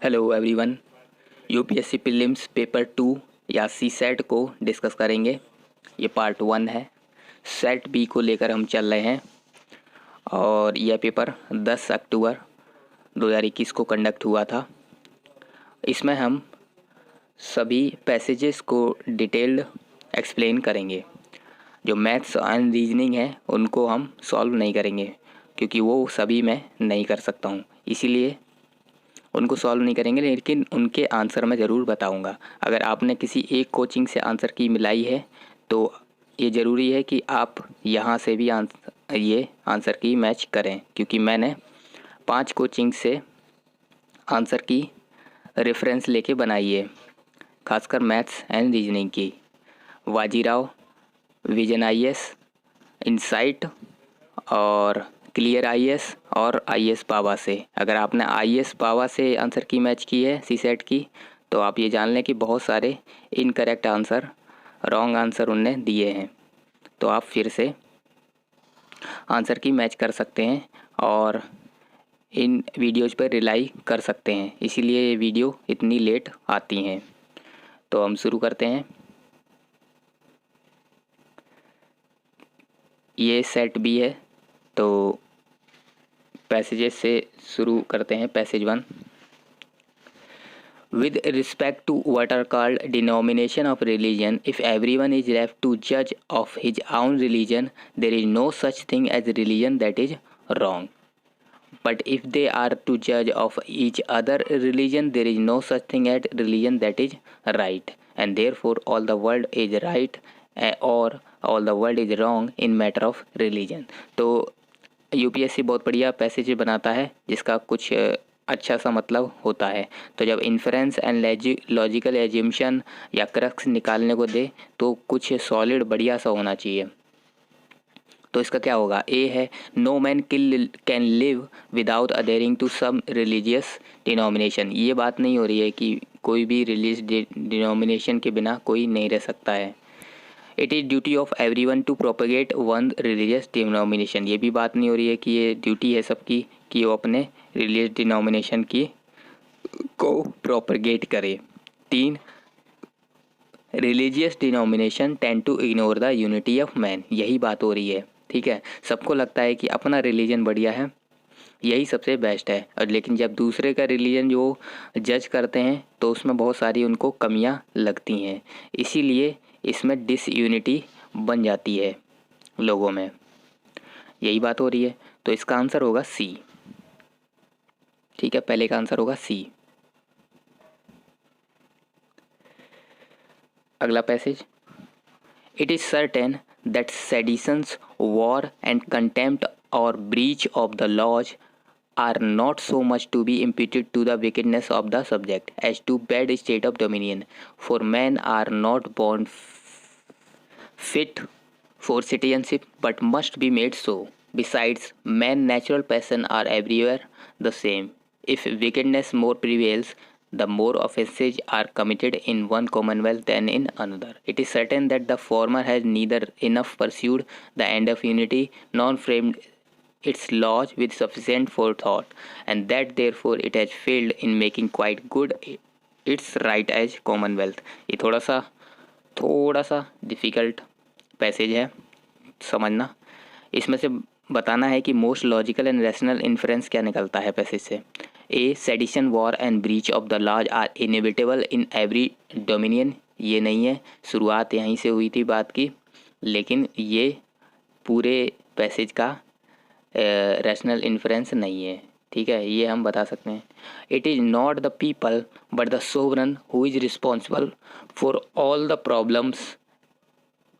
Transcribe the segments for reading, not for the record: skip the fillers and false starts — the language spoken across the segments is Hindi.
Hello everyone. UPSC prelims paper 2 या सी सेट को डिस्कस करेंगे। ये पार्ट 1 है। सेट बी को लेकर हम चल रहे हैं और यह पेपर 10 अक्टूबर 2021 को कंडक्ट हुआ था। इसमें हम सभी पैसेजेस को डिटेल्ड एक्सप्लेन करेंगे। जो मैथ्स एंड रीजनिंग है उनको हम सॉल्व नहीं करेंगे क्योंकि वो सभी मैं नहीं कर सकता हूँ, इसीलिए उनको सॉल्व नहीं करेंगे, लेकिन उनके आंसर मैं ज़रूर बताऊंगा। अगर आपने किसी एक कोचिंग से आंसर की मिलाई है तो ये ज़रूरी है कि आप यहाँ से भी ये आंसर की मैच करें, क्योंकि मैंने 5 कोचिंग से आंसर की रेफरेंस लेके बनाई है, खासकर मैथ्स एंड रीजनिंग की। वाजीराव, विजन आईएएस, इनसाइट और क्लियर आईएएस और आईएएस पावा से। अगर आपने आईएएस पावा से आंसर की मैच की है सी सेट की, तो आप ये जान लें कि बहुत सारे इनकरेक्ट आंसर, रॉन्ग आंसर उनने दिए हैं, तो आप फिर से आंसर की मैच कर सकते हैं और इन वीडियोज़ पर रिलाई कर सकते हैं। इसीलिए ये वीडियो इतनी लेट आती हैं। तो हम शुरू करते हैं। ये सेट बी है, तो पैसेजेस से शुरू करते हैं। Passage 1, with respect to what are called denomination of religion, if everyone is left to judge of his own religion, there is no such thing as religion that is wrong. But if they are to judge of each other religion, there is no such thing as religion that is right, and therefore all the world is right or all the world is wrong in matter of religion. तो यूपीएससी बहुत बढ़िया पैसेज बनाता है जिसका कुछ अच्छा सा मतलब होता है। तो जब इन्फरेंस एंड लॉजिकल एज्यूम्शन या क्रक्स निकालने को दे तो कुछ सॉलिड बढ़िया सा होना चाहिए। तो इसका क्या होगा? ए है, no man can live without adhering to some religious denomination. ये बात नहीं हो रही है कि कोई भी रिलीजियस डिनोमिनेशन के बिना कोई नहीं रह सकता है। It is duty of everyone to propagate one religious denomination. ये भी बात नहीं हो रही है कि ये ड्यूटी है सबकी कि वो अपने रिलीजियस डिनोमिनेशन की को प्रोपेगेट करे। 3, religious denomination tend to ignore the unity of man. यही बात हो रही है, ठीक है। सबको लगता है कि अपना रिलीजन बढ़िया है, यही सबसे बेस्ट है, और लेकिन जब दूसरे का रिलीजन जो जज करते हैं तो उसमें बहुत सारी उनको कमियां लगती हैं, इसीलिए इसमें डिसयूनिटी बन जाती है लोगों में। यही बात हो रही है। तो इसका आंसर होगा सी, ठीक है। पहले का आंसर होगा सी। अगला passage, it is certain that seditions, war and contempt और breach of the laws are not so much to be imputed to the wickedness of the subject as to bad state of dominion, for men are not born fit for citizenship but must be made so. Besides, men's natural passions are everywhere the same. If wickedness more prevails, the more offences are committed in one commonwealth than in another. It is certain that the former has neither enough pursued the end of unity nor framed its laws with sufficient forethought, and that therefore it has failed in making quite good its right as commonwealth. ये थोड़ा सा डिफ़िकल्ट पैसेज है समझना। इसमें से बताना है कि most logical and rational inference क्या निकलता है पैसेज से। A, sedition, war and breach of the laws are inevitable in every dominion. ये नहीं है, शुरुआत यहीं से हुई थी बात की, लेकिन ये पूरे पैसेज का रैशनल इन्फ्रेंस नहीं है, ठीक है। ये हम बता सकते हैं। It is not the people but the sovereign who is responsible for all the problems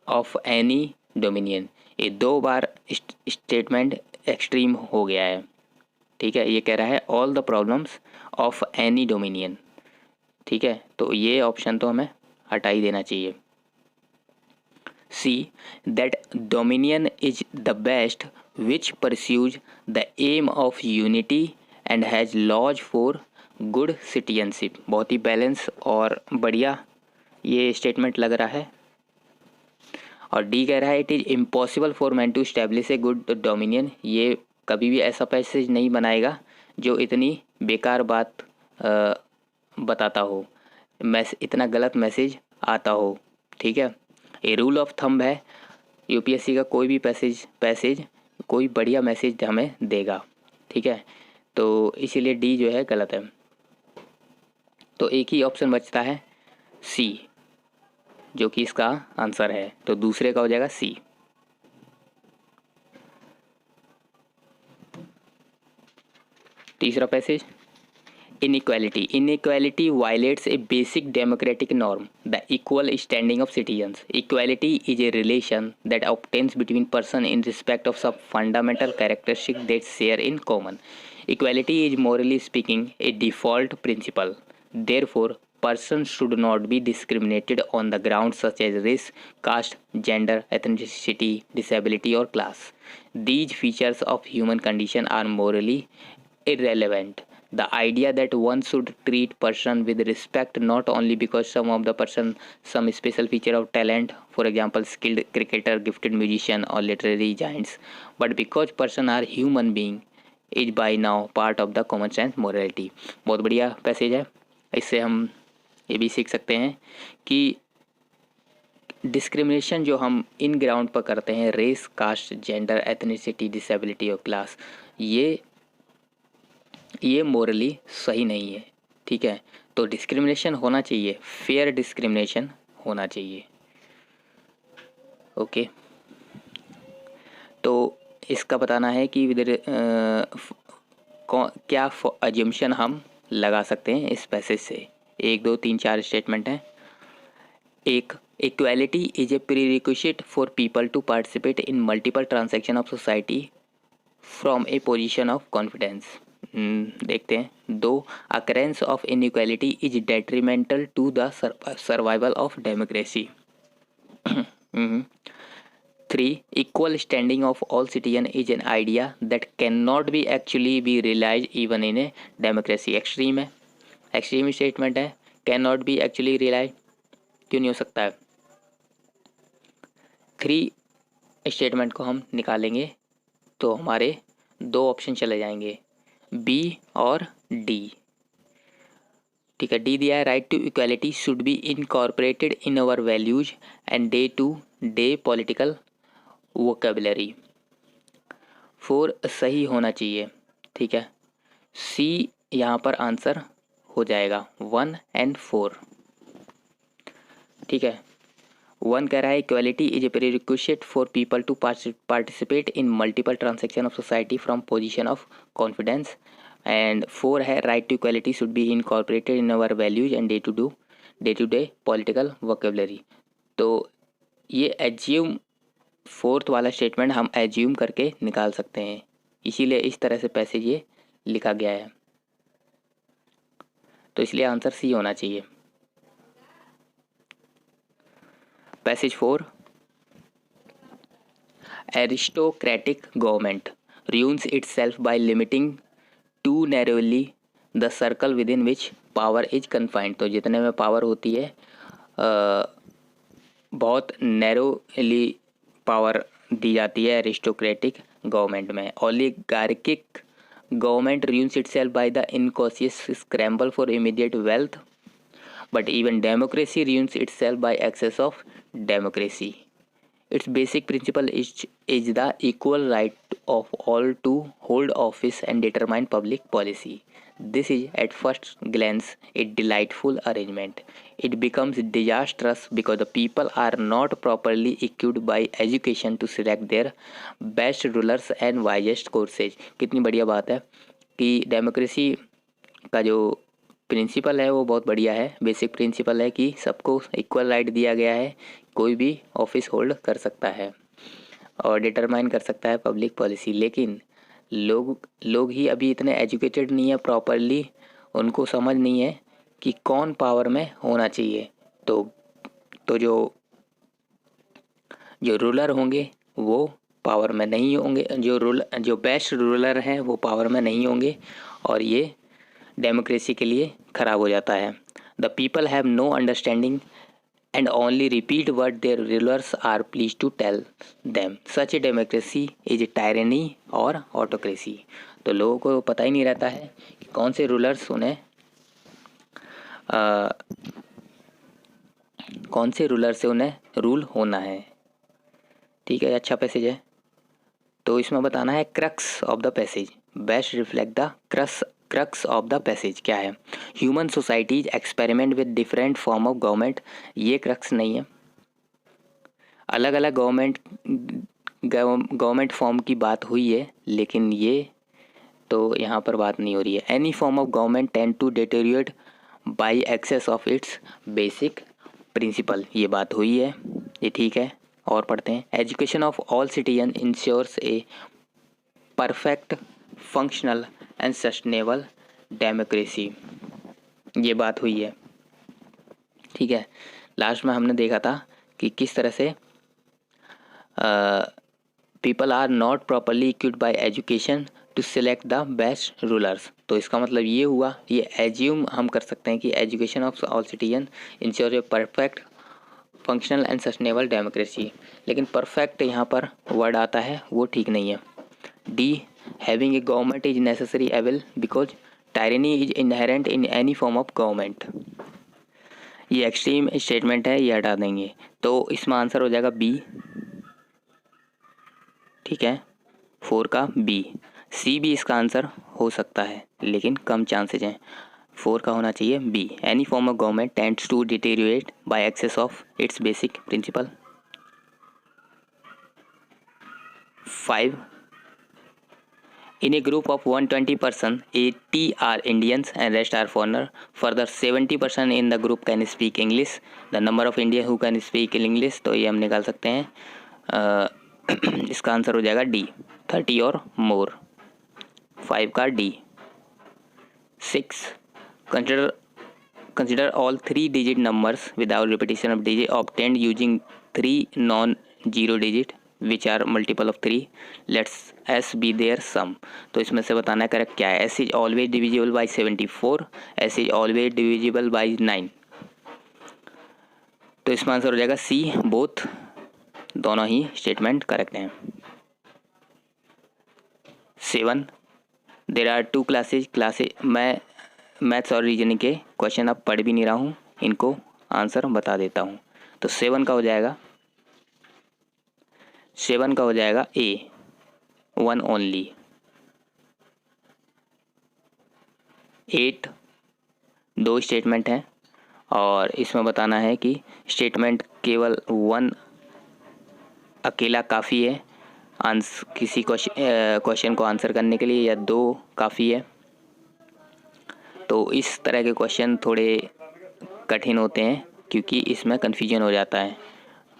of any dominion. ये 2 बार स्टेटमेंट एक्सट्रीम हो गया है, ठीक है। ये कह रहा है all the problems of any dominion, ठीक है। तो ये ऑप्शन तो हमें हटा ही देना चाहिए। C, that dominion is the best which pursues the aim of unity and has laws for good citizenship। बहुत ही बैलेंस और बढ़िया ये स्टेटमेंट लग रहा है। और डी कह रहा है it is impossible for man to establish a good dominion. ये कभी भी ऐसा पैसेज नहीं बनाएगा जो इतनी बेकार बात बताता हो, इतना गलत मैसेज आता हो। ठीक है, ये रूल ऑफ थंब है, यूपीएससी का कोई भी पैसेज कोई बढ़िया मैसेज हमें देगा। ठीक है, तो इसीलिए डी जो है गलत है। तो एक ही ऑप्शन बचता है सी, जो कि इसका आंसर है, तो दूसरे का हो जाएगा सी। तीसरा passage, inequality violates a basic democratic norm, the equal standing of citizens. Equality is a relation that obtains between persons in respect of some fundamental characteristics they share in common. Equality is morally speaking a default principle. Therefore, persons should not be discriminated on the grounds such as race, caste, gender, ethnicity, disability, or class. These features of human condition are morally irrelevant. The idea that one should treat person with respect not only because some of the person some special feature of talent, for example skilled cricketer, gifted musician or literary giants, but because person are human being is by now part of the common sense morality. बहुत बढ़िया पैसेज है। इससे हम ये भी सीख सकते हैं कि डिस्क्रिमिनेशन जो हम इन ग्राउंड पर करते हैं, race, caste, gender, ethnicity, disability और क्लास, ये मोरली सही नहीं है। ठीक है, तो डिस्क्रिमिनेशन होना चाहिए, फेयर डिस्क्रिमिनेशन होना चाहिए। ओके, तो इसका बताना है कि क्या अजम्पशन हम लगा सकते हैं इस पैसेज से। 1 2 3 4 स्टेटमेंट हैं। एक, equality is a prerequisite for people to participate in multiple transaction of society from a position of confidence. देखते हैं। 2, occurrence of inequality is detrimental to the survival of democracy. 3, equal standing of all citizens is an idea that cannot be actually be realized even in a democracy. Extreme है, एक्सट्रीम स्टेटमेंट है, can not be actually realize, क्यों नहीं हो सकता है। 3 स्टेटमेंट को हम निकालेंगे तो हमारे 2 ऑप्शन चले जाएंगे, बी और डी। ठीक है, डी दिया है, right to equality should be incorporated in our values and day to day political vocabulary. 4 सही होना चाहिए। ठीक है, सी यहाँ पर आंसर हो जाएगा 1 और 4। ठीक है, 1 कह रहा है equality is a prerequisite for people to participate in multiple transaction of society from position of confidence, and 4 है right to equality should be incorporated in our values and day to day political vocabulary. तो ये एज्यूम, 4th वाला स्टेटमेंट हम एज्यूम करके निकाल सकते हैं, इसीलिए इस तरह से पैसेज ये लिखा गया है। तो इसलिए आंसर सी होना चाहिए। Passage 4, aristocratic government ruins itself by limiting too narrowly the circle within which power is confined। तो जितने में पावर होती है बहुत नैरोली पावर दी जाती है एरिस्टोक्रेटिक गवर्नमेंट में। ओलिगार्किक government ruins itself by the incautious scramble for immediate wealth, but even democracy ruins itself by excess of democracy. Its basic principle is the equal right of all to hold office and determine public policy. This is at first glance a delightful arrangement. It becomes disastrous because the people are not properly equipped by education to select their best rulers and wisest courses. कितनी बढ़िया बात है कि डेमोक्रेसी का जो प्रिंसिपल है वो बहुत बढ़िया है। बेसिक प्रिंसिपल है कि सबको इक्वल राइट दिया गया है, कोई भी ऑफिस होल्ड कर सकता है और डिटरमाइन कर सकता है पब्लिक पॉलिसी। लेकिन लोग ही अभी इतने एजुकेटेड नहीं है प्रॉपरली, उनको समझ नहीं है कि कौन पावर में होना चाहिए। तो जो रूलर होंगे वो पावर में नहीं होंगे, जो बेस्ट रूलर हैं वो पावर में नहीं होंगे, और ये डेमोक्रेसी के लिए ख़राब हो जाता है। The people have no understanding and only repeat what their rulers are pleased to tell them. Such a democracy is a tyranny और autocracy। तो लोगों को पता ही नहीं रहता है कि कौन से रूलर्स उन्हें कौन से रूलर से उन्हें रूल होना है। ठीक है, अच्छा पैसेज है। तो इसमें बताना है crux of the passage, best reflect the crux of the passage क्या है। Human societies experiment with different form of government, ये क्रक्स नहीं है। अलग अलग गवर्नमेंट फॉर्म की बात हुई है, लेकिन ये तो यहाँ पर बात नहीं हो रही है। Any form of government tend to deteriorate by excess of its basic principle, ये बात हुई है, ये ठीक है। और पढ़ते हैं, education of all citizen ensures a perfect functional and sustainable democracy, ये बात हुई है, ठीक है। लास्ट में हमने देखा था कि किस तरह से people are not properly equipped by education to select the best rulers. तो इसका मतलब ये हुआ, ये एज्यूम हम कर सकते हैं कि education of all citizen insure a perfect functional and sustainable democracy, लेकिन परफेक्ट यहाँ पर वर्ड आता है वो ठीक नहीं है। D, having a government is necessary evil because tyranny is inherent in any form of government, ये एक्सट्रीम स्टेटमेंट है, ये हटा देंगे। तो इसमें आंसर हो जाएगा बी, ठीक है, 4 का बी। सी भी इसका आंसर हो सकता है, लेकिन कम चांसेज हैं। 4 का होना चाहिए B, any form of government tends to deteriorate by excess of its basic principle. 5, in a group of 120 person, 80 are Indians and rest are foreigner. Further 70% in the group can speak English. The number of Indians who can speak English, तो ये हम निकाल सकते हैं। इसका आंसर हो जाएगा डी, 30 और मोर। 5 का D. 6, consider all 3-digit numbers without repetition of digit obtained using 3 non-zero digit which are multiple of 3, let's s be their sum। तो इसमें से बताना है करेक्ट क्या है। s is always divisible by 74, s is always divisible by 9, तो इसमें आंसर हो जाएगा सी, बोथ, दोनों ही स्टेटमेंट करेक्ट हैं। 7, देर आर 2 क्लासेज, मैं मैथ्स और रीजनिंग के क्वेश्चन अब पढ़ भी नहीं रहा हूँ, इनको आंसर बता देता हूँ। तो 7 का हो जाएगा, 7 का हो जाएगा ए, 1 ओनली। 8, 2 स्टेटमेंट हैं और इसमें बताना है कि स्टेटमेंट केवल 1 अकेला काफ़ी है किसी क्वेश्चन को आंसर करने के लिए, या 2 काफ़ी है। तो इस तरह के क्वेश्चन थोड़े कठिन होते हैं क्योंकि इसमें कन्फ्यूजन हो जाता है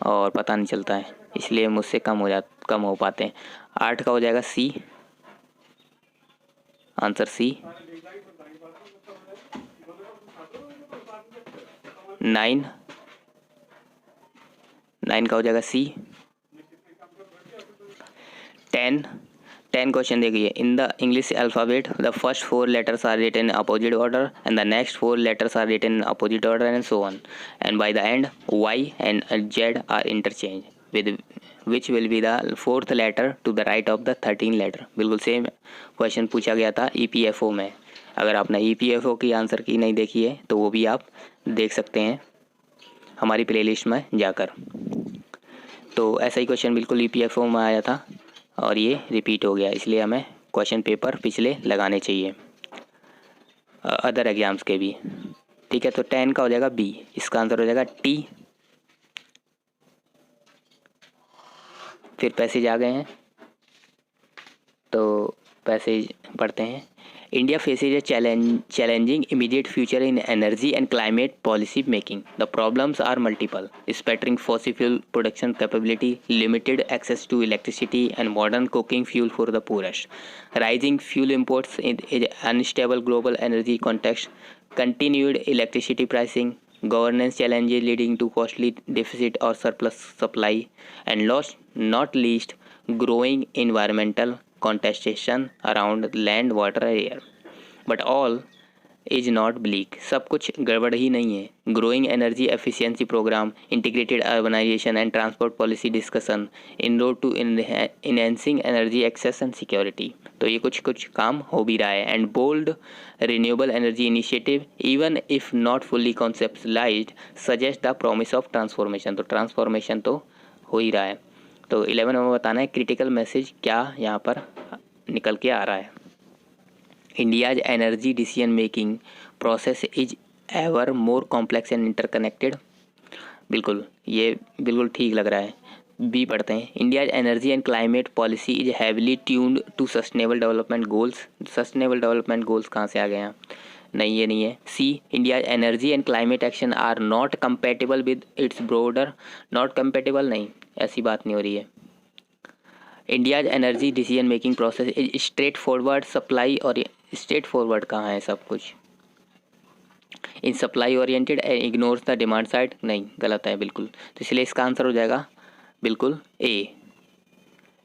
और पता नहीं चलता है, इसलिए मुझसे कम हो पाते हैं। 8 का हो जाएगा सी, आंसर सी। 9 का हो जाएगा सी। 10 क्वेश्चन देखिए, in the English alphabet the first 4 letters are written in opposite order and the next 4 letters are written in opposite order and so on, and by the end y and z are interchanged with which will be the 4th letter to the right of the 13th letter। बिल्कुल सेम क्वेश्चन पूछा गया था EPFO में। अगर आपने EPFO की आंसर की नहीं देखी है तो वो भी आप देख सकते हैं हमारी प्लेलिस्ट में जाकर। तो ऐसा ही क्वेश्चन बिल्कुल EPFO में आया था और ये रिपीट हो गया, इसलिए हमें क्वेश्चन पेपर पिछले लगाने चाहिए अदर एग्जाम्स के भी। ठीक है, तो 10 का हो जाएगा बी, इसका आंसर हो जाएगा टी। फिर पैसेज आ गए हैं, तो पैसेज पढ़ते हैं। India faces a challenging immediate future in energy and climate policy making. The problems are multiple, sputtering fossil fuel production capability, limited access to electricity and modern cooking fuel for the poorest, rising fuel imports in unstable global energy context, continued electricity pricing, governance challenges leading to costly deficit or surplus supply, and last not least growing environmental contestation around land, water, air. But all is not bleak, सब कुछ गड़बड़ ही नहीं है। Growing energy efficiency program, integrated urbanisation and transport policy discussion, in road to enhancing energy access and security. तो ये कुछ कुछ काम हो भी रहा है। And bold renewable energy initiative even if not fully conceptualised suggest the promise of transformation. तो ट्रांसफॉर्मेशन तो हो ही रहा है। तो 11 में बताना है क्रिटिकल मैसेज क्या यहाँ पर निकल के आ रहा है। India's energy decision making process is ever more complex and interconnected. बिल्कुल, ये बिल्कुल ठीक लग रहा है। बी पढ़ते हैं। India's energy and climate policy is heavily tuned to sustainable development goals. Sustainable development goals कहाँ से आ गए हैं? नहीं, ये नहीं है। C India's energy and climate action are not compatible with its broader. Not compatible नहीं, ऐसी बात नहीं हो रही है। India's energy decision making process is straightforward supply. और स्ट्रेट फॉरवर्ड कहाँ है सब कुछ? In supply oriented and ignores the demand side. नहीं, गलत है बिल्कुल। तो इसलिए इसका आंसर हो जाएगा बिल्कुल ए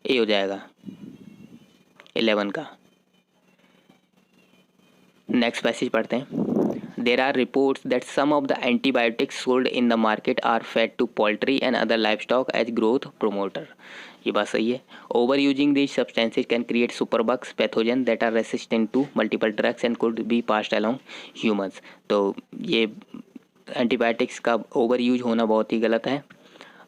हो जाएगा 11 का। नेक्स्ट पैसेज पढ़ते हैं। There are reports that some of the antibiotics sold in the market are fed to poultry and other livestock as growth promoter. ये बात सही है। Over using these substances can create superbugs pathogen that are resistant to multiple drugs and could be passed along humans. तो ये एंटीबायोटिक्स का ओवर यूज होना बहुत ही गलत है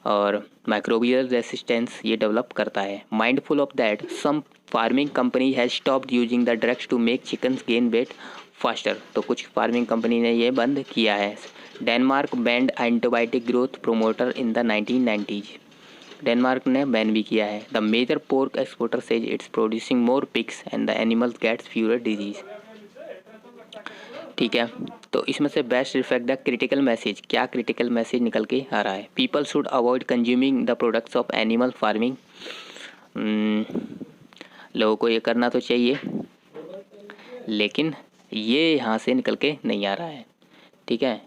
और माइक्रोबियल रेसिस्टेंस ये डेवलप करता है। Mindful of that some farming company has stopped using the drugs to make chickens gain weight faster. तो कुछ फार्मिंग कंपनी ने ये बंद किया है। Denmark banned antibiotic growth promoter in the 1990s। Denmark ने बैन भी किया है। The major pork exporter says it's producing more pigs and the animals gets fewer disease. ठीक है, तो इसमें से best reflect the critical message. क्या क्रिटिकल मैसेज निकल के आ रहा है? People should avoid consuming the products of animal farming. लोगों को ये करना तो चाहिए, लेकिन ये यहाँ से निकल के नहीं आ रहा है। ठीक है,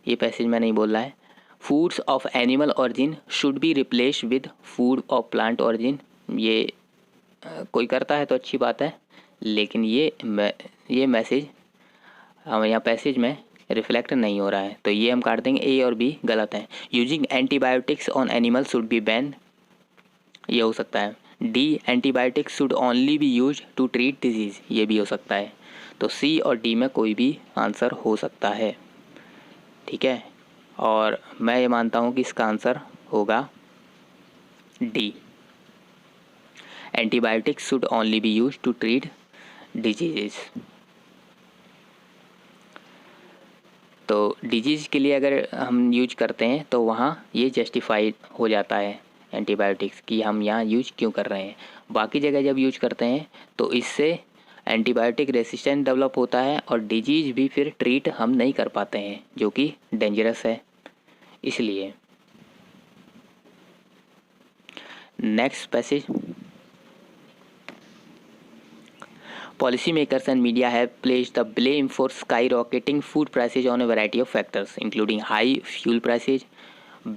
ये पैसेज मैं नहीं बोल रहा है। Foods of animal origin should be replace with food of plant origin. ये कोई करता है तो अच्छी बात है, लेकिन ये मैसेज हम यहाँ पैसेज में रिफ्लेक्ट नहीं हो रहा है, तो ये हम काट देंगे। ए और बी गलत हैं। Using antibiotics on animal should be ban, ये हो सकता है। D antibiotics should only be use to treat disease, ये भी हो सकता है। तो सी और डी में कोई भी आंसर हो सकता है। ठीक है, और मैं ये मानता हूँ कि इसका आंसर होगा D, antibiotics should only be use to treat disease. तो डिजीज़ के लिए अगर हम यूज करते हैं तो वहाँ ये जस्टिफाइड हो जाता है एंटीबायोटिक्स कि हम यहाँ यूज क्यों कर रहे हैं। बाकी जगह जब यूज करते हैं तो इससे एंटीबायोटिक रेसिस्टेंस डेवलप होता है और डिजीज़ भी फिर ट्रीट हम नहीं कर पाते हैं, जो कि डेंजरस है। इसलिए next passage. Policymakers and media have placed the blame for skyrocketing food prices on a variety of factors, including high fuel prices,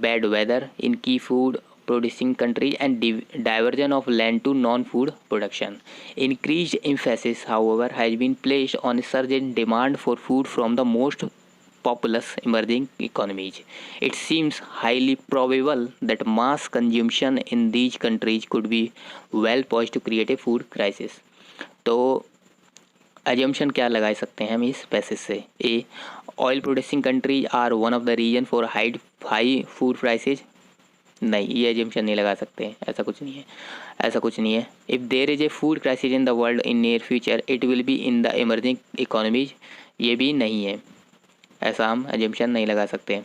bad weather in key food producing countries, and diversion of land to non-food production. Increased emphasis, however, has been placed on a surge in demand for food from the most populous emerging economies. It seems highly probable that mass consumption in these countries could be well poised to create a food crisis. तो एजम्पशन क्या लगा सकते हैं हम इस पैसेज से? A, oil producing countries are one of the reason for high food prices. नहीं, ये एजम्पशन नहीं लगा सकते, ऐसा कुछ नहीं है, ऐसा कुछ नहीं है। If there is a food crisis in the world in near future it will be in the emerging economies, ये भी नहीं है, ऐसा हम एजम्पशन नहीं लगा सकते।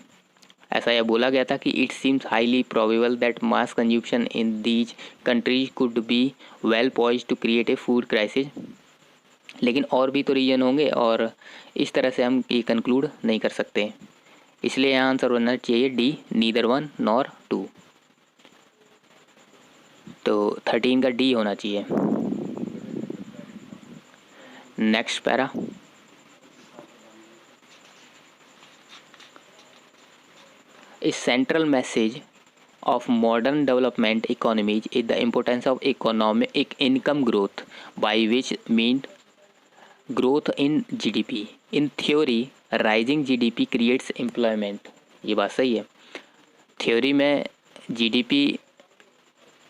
ऐसा यह बोला गया था कि it seems highly probable that mass consumption in these countries could be well poised to create a food crisis. लेकिन और भी तो रीजन होंगे और इस तरह से हम ये कंक्लूड नहीं कर सकते, इसलिए यहाँ आंसर बनना चाहिए डी, नीदर 1 नॉर 2। तो 13 का डी होना चाहिए। Next para. A central message of modern development economies is the importance of economic income growth, by which means growth in GDP. In theory, rising GDP creates employment. ये बात सही है। थ्योरी में GDP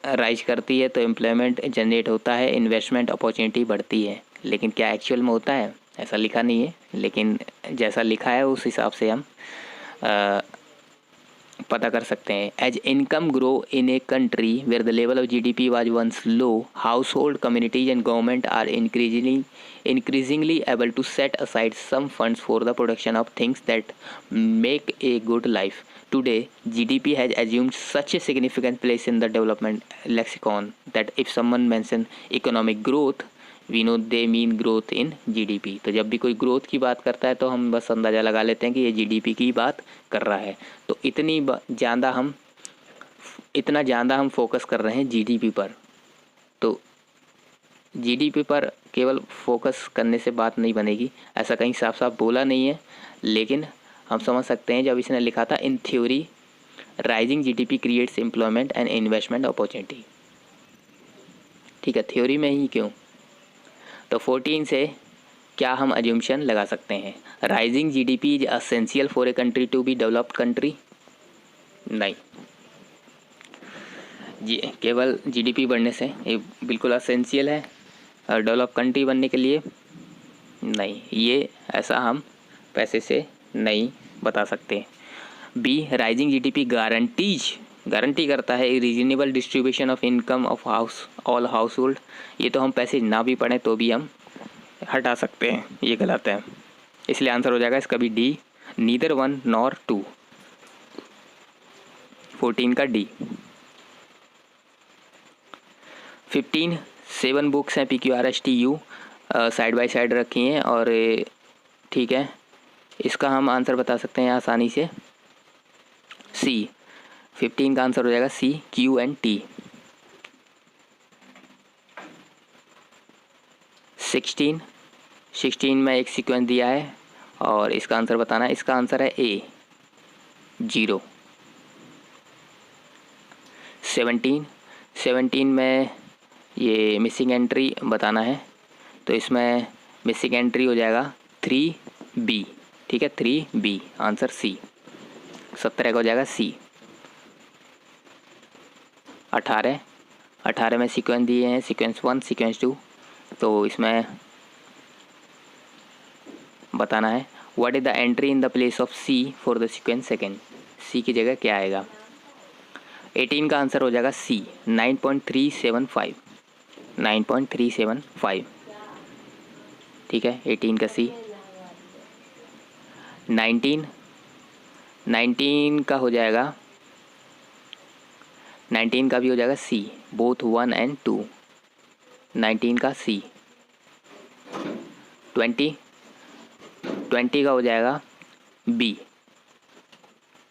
राइज करती है तो एम्प्लॉयमेंट जनरेट होता है, इन्वेस्टमेंट अपॉर्चुनिटी बढ़ती है। लेकिन क्या एक्चुअल में होता है? ऐसा लिखा नहीं है, लेकिन जैसा लिखा है उस हिसाब से हम पता कर सकते हैं। As income grow in a country where the level of GDP was once low, household communities and government are increasingly able to set aside some funds for the production of things that make a good life. Today, GDP has assumed such a significant place in the development lexicon that if someone mentions economic growth, we know they mean growth in GDP। तो जब भी कोई ग्रोथ की बात करता है तो हम बस अंदाज़ा लगा लेते हैं कि ये GDP की बात कर रहा है। तो इतना ज़्यादा हम फोकस कर रहे हैं GDP पर। तो GDP पर केवल फोकस करने से बात नहीं बनेगी, ऐसा कहीं साफ साफ बोला नहीं है, लेकिन हम समझ सकते हैं जब इसने लिखा था in theory rising GDP creates employment and investment opportunity. ठीक है, थ्योरी में ही क्यों? तो 14 से क्या हम अज्यूमशन लगा सकते हैं? Rising GDP is essential for a country to be developed country? नहीं, जी केवल GDP बढ़ने से ये बिल्कुल असेंशियल है डेवलप कंट्री बनने के लिए? नहीं, ये ऐसा हम पैसे से नहीं बता सकते। बी, राइजिंग GDP गारंटी करता है reasonable distribution of income of all house hold. ये तो हम पैसे ना भी पढ़ें तो भी हम हटा सकते हैं, ये गलत है। इसलिए आंसर हो जाएगा इसका भी डी, नीदर 1 नॉर 2। 14 का डी। 15 7 बुक्स हैं PQRSTU साइड बाय साइड रखी हैं और ठीक है, इसका हम आंसर बता सकते हैं आसानी से सी। 15 का आंसर हो जाएगा C, Q and T। 16 में एक सीक्वेंस दिया है और इसका आंसर बताना है। इसका आंसर है A, 0। 17 में ये मिसिंग एंट्री बताना है, तो इसमें मिसिंग एंट्री हो जाएगा 3B। ठीक है, 3B आंसर C। 17 का हो जाएगा C। 18 में सीक्वेंस दिए हैं, सीक्वेंस 1 सीक्वेंस 2, तो इसमें बताना है what is the entry in the place of C for the sequence second. C की जगह क्या आएगा? 18 का आंसर हो जाएगा C, 9.375। 9.375 ठीक है, 18 का C। 19 का हो जाएगा, 19 का भी हो जाएगा C, बोथ 1 and 2। 19 का C। 20 का हो जाएगा B।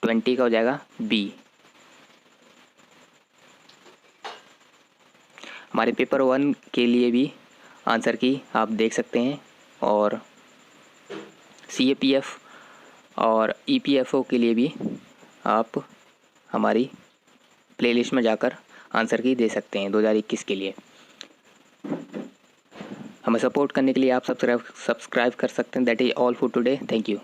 20 का हो जाएगा B। हमारे पेपर 1 के लिए भी आंसर की आप देख सकते हैं और CAPF और EPFO के लिए भी आप हमारी प्लेलिस्ट में जाकर आंसर की दे सकते हैं 2021 के लिए। हमें सपोर्ट करने के लिए आप सब्सक्राइब कर सकते हैं। That is all for today. Thank you.